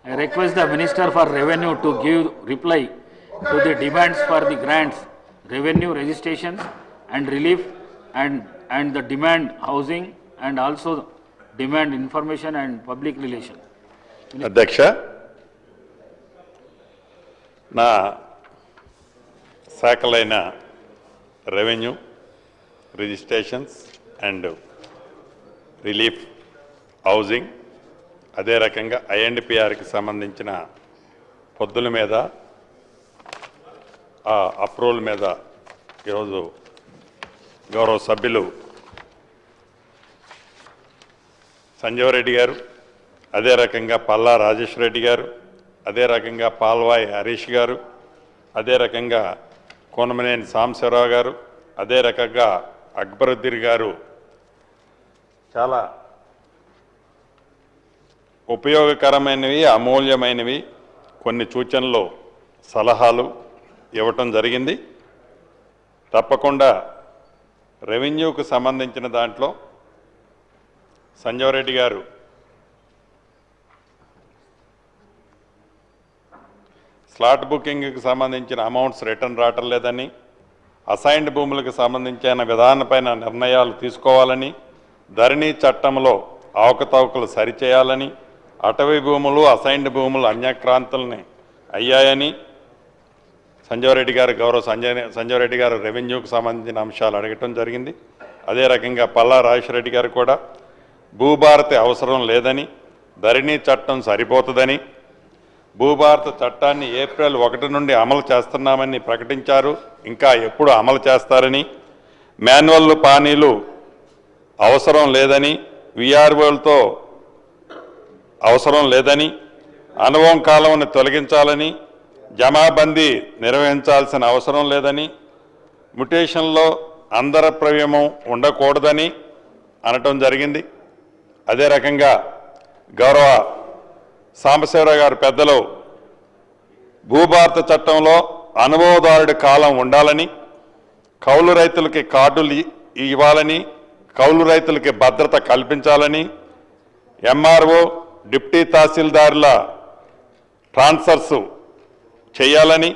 I request the Minister for Revenue to give reply to the demands for the grants, revenue registrations and relief and the demand housing and also demand information and public relation. అధ్యక్ష, నా శాఖలైన revenue, registrations and relief, housing, అదే రకంగా ఐఎన్డిపిఆర్కి సంబంధించిన పొద్దుల మీద ఆ approval మీద ఈరోజు గౌరవ సభ్యులు సంజీవ్ రెడ్డి గారు, అదే రకంగా పల్లా రాజేశ్వర రెడ్డి గారు, అదే రకంగా పాల్వాయి హరీష్ గారు, అదే రకంగా కోనమనేని సాంబశివరావు గారు, అదే రకంగా అక్బరుద్దీన్ గారు చాలా ఉపయోగకరమైనవి, అమూల్యమైనవి కొన్ని సూచనలు, సలహాలు ఇవ్వటం జరిగింది. తప్పకుండా రెవెన్యూకు సంబంధించిన దాంట్లో సంజీవ్ రెడ్డి గారు స్లాట్ బుకింగ్కి సంబంధించిన అమౌంట్స్ రిటర్న్ రావటం లేదని, అసైన్డ్ భూములకు సంబంధించిన విధానపైన నిర్ణయాలు తీసుకోవాలని, ధరణి చట్టంలో అవకతవకలు సరిచేయాలని, అటవీ భూములు, అసైన్డ్ భూములు అన్యాక్రాంతుల్ని అయ్యాయని సంజీవ్ రెడ్డి గారు, గౌరవ సంజీవ్ రెడ్డి గారు రెవెన్యూకు సంబంధించిన అంశాలు అడగటం జరిగింది. అదే రకంగా పల్లా రాజేశ్వర రెడ్డి గారు కూడా భూభారతి అవసరం లేదని, ధరణి చట్టం సరిపోతుందని, భూభారత చట్టాన్ని ఏప్రిల్ 1 నుండి అమలు చేస్తున్నామని ప్రకటించారు, ఇంకా ఎప్పుడు అమలు చేస్తారని, మాన్యువల్ పానీలు అవసరం లేదని, విఆర్ఓలతో అవసరం లేదని, అనుభవం కాలంని తొలగించాలని, జమాబందీ నిర్వహించాల్సిన అవసరం లేదని, మ్యుటేషన్లో అంతరప్రవ్యమం ఉండకూడదని అనటం జరిగింది. అదే రకంగా గౌరవ సాంబశివరావు గారు పెద్దలు భూభారత చట్టంలో అనుభవదారుడి కాలం ఉండాలని, కౌలు రైతులకి కార్డులు ఇవ్వాలని, కౌలు రైతులకి భద్రత కల్పించాలని, ఎంఆర్ఓ, డిప్టీ తహసీల్దారుల ట్రాన్స్ఫర్స్ చేయాలని,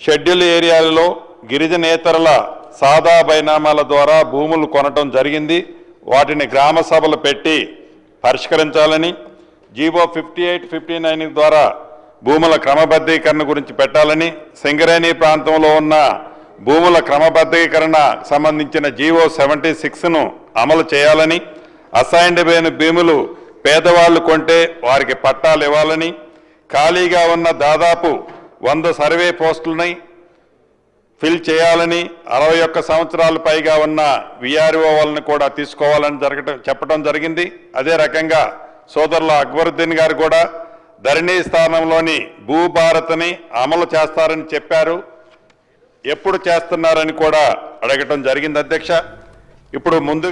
షెడ్యూల్ ఏరియాలలో గిరిజనేతరుల సాదా బైనామాల ద్వారా భూములు కొనటం జరిగింది, వాటిని గ్రామ సభలు పెట్టి పరిష్కరించాలని, జీవో 58, 59 ద్వారా భూముల క్రమబద్ధీకరణ గురించి పెట్టాలని, సింగరేణి ప్రాంతంలో ఉన్న భూముల క్రమబద్ధీకరణ సంబంధించిన జీవో 76ను అమలు చేయాలని, అసైన్డ్ భూములు పేదవాళ్ళు కొంటే వారికి పట్టాలు ఇవ్వాలని, ఖాళీగా ఉన్న దాదాపు 100 సర్వే పోస్టులని ఫిల్ చేయాలని, 61 సంవత్సరాల పైగా ఉన్న విఆర్ఓ వాళ్ళని కూడా తీసుకోవాలని చెప్పడం జరిగింది. అదే రకంగా సోదరుల అక్బరుద్దీన్ గారు కూడా ధరణి స్థానంలోని భూభారతిని అమలు చేస్తారని చెప్పారు, ఎప్పుడు చేస్తున్నారని కూడా అడగటం జరిగింది. అధ్యక్ష, ఇప్పుడు ముందు